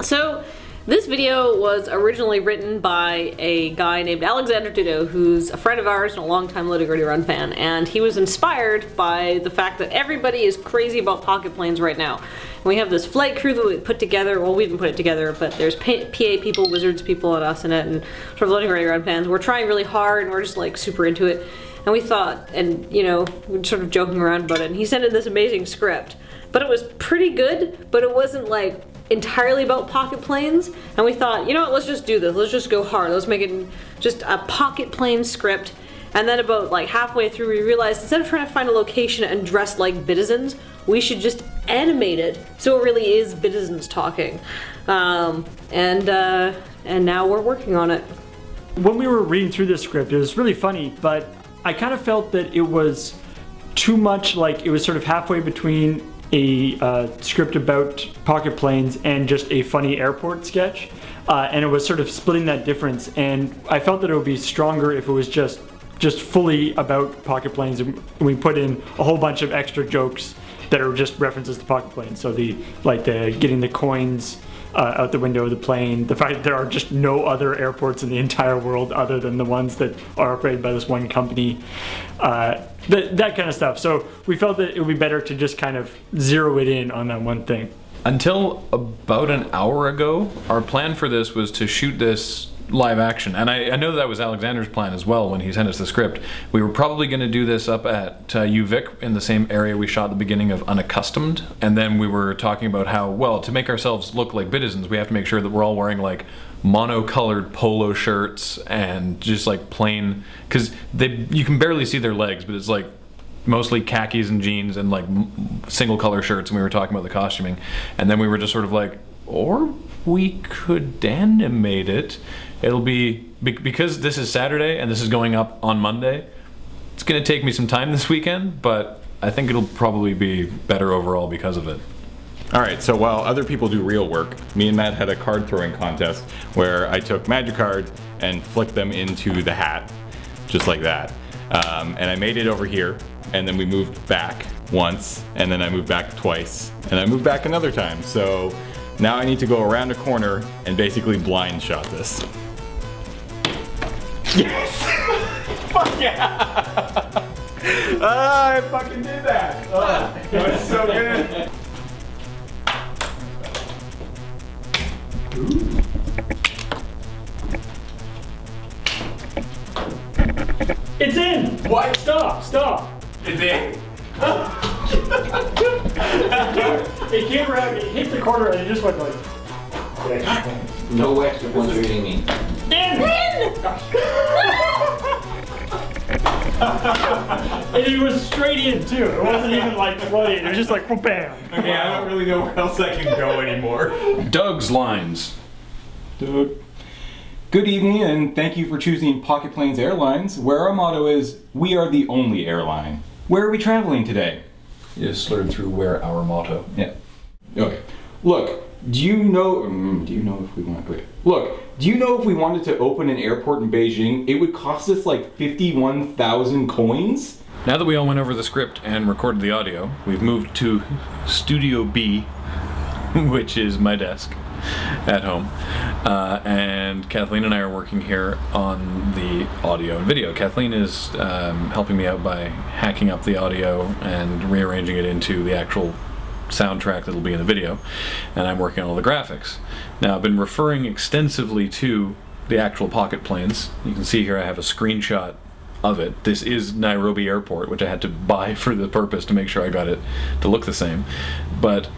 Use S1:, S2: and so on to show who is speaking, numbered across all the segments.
S1: So this video was originally written by a guy named Alexander Dudo, who's a friend of ours and a longtime LoadingReadyRun fan, and he was inspired by the fact that everybody is crazy about pocket planes right now. And we have this flight crew that we put together. Well, we didn't put it together, but there's PA people, Wizards people, and us in it, and sort of LoadingReadyRun fans. We're trying really hard, and we're just like super into it. And we thought, and you know, we're sort of joking around about it, and he sent in this amazing script. But it was pretty good, but it wasn't like entirely about pocket planes, and we thought, you know what, let's just do this. Let's just go hard. Let's make it just a pocket plane script. And then about like halfway through, we realized instead of trying to find a location and dress like Bitizens, we should just animate it so it really is Bitizens talking. And now we're working on it.
S2: When we were reading through this script, it was really funny, but I kind of felt that it was too much like it was sort of halfway between a script about pocket planes and just a funny airport sketch, and it was sort of splitting that difference, and I felt that it would be stronger if it was just fully about pocket planes, and we put in a whole bunch of extra jokes that are just references to pocket planes. So the getting the coins out the window of the plane, the fact that there are just no other airports in the entire world other than the ones that are operated by this one company, that kind of stuff. So we felt that it would be better to just kind of zero it in on that one thing.
S3: Until about an hour ago, our plan for this was to shoot this live action, and I know that was Alexander's plan as well when he sent us the script. We were probably going to do this up at UVic in the same area we shot the beginning of Unaccustomed, and then we were talking about how, well, to make ourselves look like Bitizens, we have to make sure that we're all wearing like monocolored polo shirts and just like plain, because you can barely see their legs, but it's like mostly khakis and jeans and like single color shirts, and we were talking about the costuming, and then we were just sort of like, or we could animate it. It'll be, because this is Saturday and this is going up on Monday, it's going to take me some time this weekend, but I think it'll probably be better overall because of it.
S4: Alright, so while other people do real work, me and Matt had a card throwing contest where I took magic cards and flicked them into the hat, just like that. And I made it over here, and then we moved back once, and then I moved back twice, and I moved back another time. So now I need to go around a corner and basically blind shot this. Yes! Fuck yeah! I fucking did that! That was so good!
S2: It's in!
S4: What?
S2: Stop!
S4: It's in!
S2: It came around, it hit the corner, and it just went like...
S5: No extra points or anything.
S2: And it was straight in too. It wasn't even like flooding. It was just like bam.
S4: Okay, I don't really know where else I can go anymore.
S3: Doug's lines.
S4: Doug. Good evening, and thank you for choosing Pocket Planes Airlines, where our motto is, we are the only airline. Where are we traveling today?
S3: You just slurred through where our motto.
S4: Yeah. Okay. Look, do you know if we want to... Look, do you know if we wanted to open an airport in Beijing, it would cost us like 51,000 coins?
S3: Now that we all went over the script and recorded the audio, we've moved to Studio B, which is my desk at home, and Kathleen and I are working here on the audio and video. Kathleen is helping me out by hacking up the audio and rearranging it into the actual soundtrack that'll be in the video, and I'm working on all the graphics. Now, I've been referring extensively to the actual pocket planes. You can see here I have a screenshot of it. This is Nairobi Airport, which I had to buy for the purpose to make sure I got it to look the same. But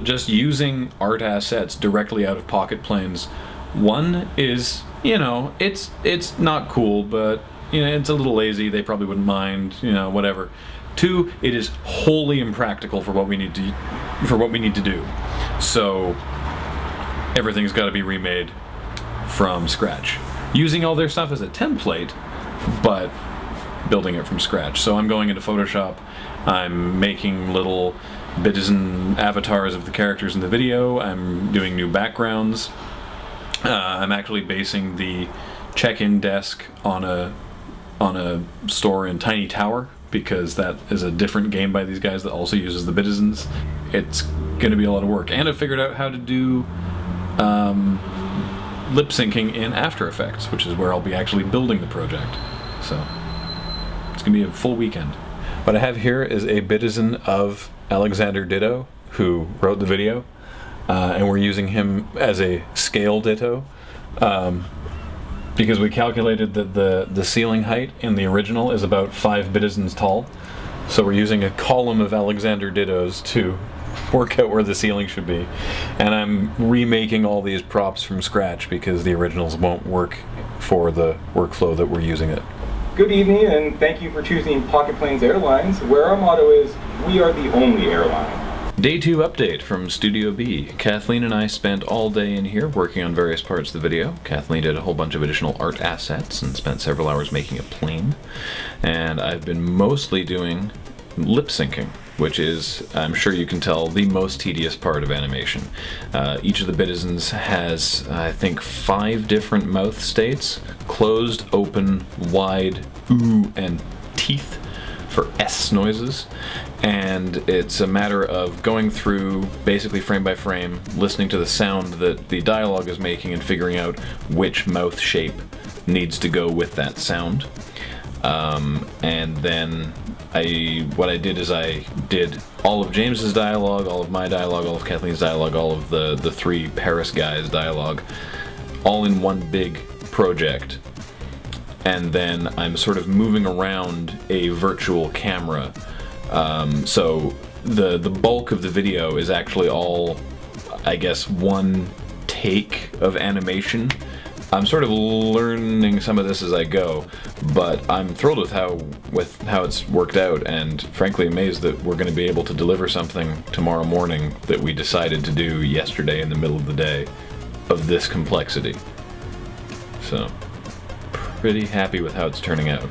S3: just using art assets directly out of pocket planes, one is, you know, it's not cool, but you know, it's a little lazy. They probably wouldn't mind, you know, whatever. Two, it is wholly impractical for what we need to do. So everything's got to be remade from scratch, using all their stuff as a template, but building it from scratch. So I'm going into Photoshop. I'm making little Bitizen avatars of the characters in the video. I'm doing new backgrounds. I'm actually basing the check-in desk on a store in Tiny Tower, because that is a different game by these guys that also uses the Bitizens. It's going to be a lot of work. And I've figured out how to do lip syncing in After Effects, which is where I'll be actually building the project. So it's going to be a full weekend. What I have here is a Bitizen of Alexander Ditto, who wrote the video, and we're using him as a scale Ditto. Because we calculated that the ceiling height in the original is about 5 Bitizens tall. So we're using a column of Alexander Dittos to work out where the ceiling should be. And I'm remaking all these props from scratch because the originals won't work for the workflow that we're using it.
S6: Good evening, and thank you for choosing Pocket Planes Airlines, where our motto is, we are the only airline.
S3: Day 2 update from Studio B. Kathleen and I spent all day in here working on various parts of the video. Kathleen did a whole bunch of additional art assets and spent several hours making a plane. And I've been mostly doing lip syncing, which is, I'm sure you can tell, the most tedious part of animation. Each of the Bitizens has, I think, 5 different mouth states: closed, open, wide, ooh, and teeth for S noises. And it's a matter of going through basically frame by frame, listening to the sound that the dialogue is making and figuring out which mouth shape needs to go with that sound. And then what I did is I did all of James's dialogue, all of my dialogue, all of Kathleen's dialogue, all of the 3 Paris guys' dialogue, all in one big project. And then I'm sort of moving around a virtual camera. So the bulk of the video is actually all, I guess, one take of animation. I'm sort of learning some of this as I go, but I'm thrilled with how it's worked out, and frankly amazed that we're going to be able to deliver something tomorrow morning that we decided to do yesterday in the middle of the day of this complexity. So, pretty happy with how it's turning out.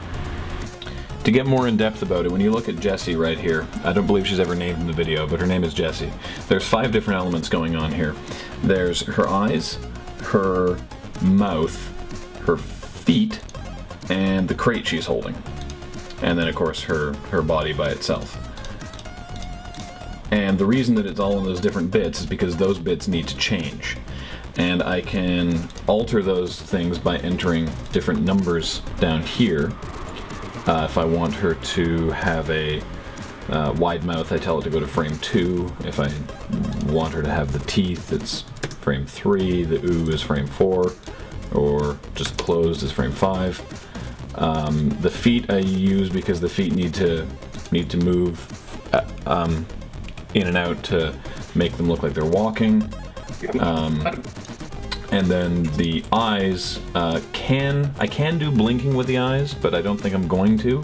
S3: To get more in depth about it, when you look at Jessie right here, I don't believe she's ever named in the video, but her name is Jessie. There's 5 different elements going on here. There's her eyes, her mouth, her feet, and the crate she's holding. And then, of course, her body by itself. And the reason that it's all in those different bits is because those bits need to change. And I can alter those things by entering different numbers down here. If I want her to have a wide mouth, I tell it to go to frame 2. If I want her to have the teeth, it's frame 3. The ooh is frame 4, or just closed is frame 5. The feet I use because the feet need to move in and out to make them look like they're walking. And then the eyes, I can do blinking with the eyes, but I don't think I'm going to,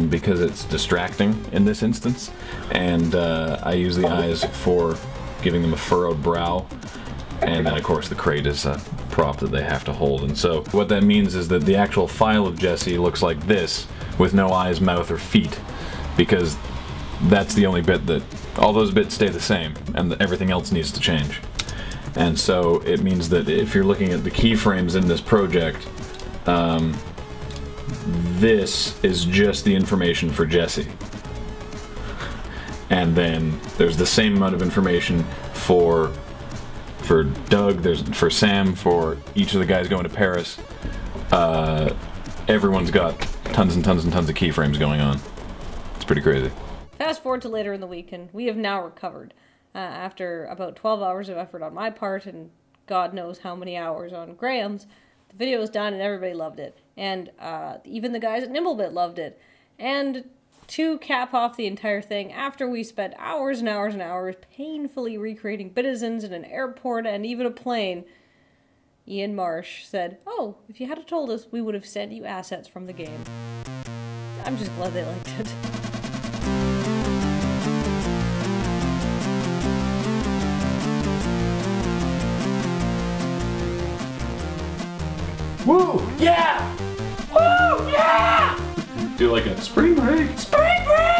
S3: because it's distracting in this instance. And I use the eyes for giving them a furrowed brow. And then of course the crate is a prop that they have to hold. And so what that means is that the actual file of Jessie looks like this, with no eyes, mouth, or feet, because that's the only bit that, all those bits stay the same, and everything else needs to change. And so it means that if you're looking at the keyframes in this project, this is just the information for Jessie. And then there's the same amount of information for Doug, there's for Sam, for each of the guys going to Paris. Everyone's got tons and tons and tons of keyframes going on. It's pretty crazy.
S1: Fast forward to later in the week, and we have now recovered. After about 12 hours of effort on my part, and God knows how many hours on Graham's, the video was done and everybody loved it. And even the guys at Nimblebit loved it. And to cap off the entire thing, after we spent hours and hours and hours painfully recreating Bitizens in an airport and even a plane, Ian Marsh said, "Oh, if you had told us, we would have sent you assets from the game." I'm just glad they liked it.
S2: Woo! Yeah! Woo! Yeah!
S3: Do like a spring break.
S2: Spring break!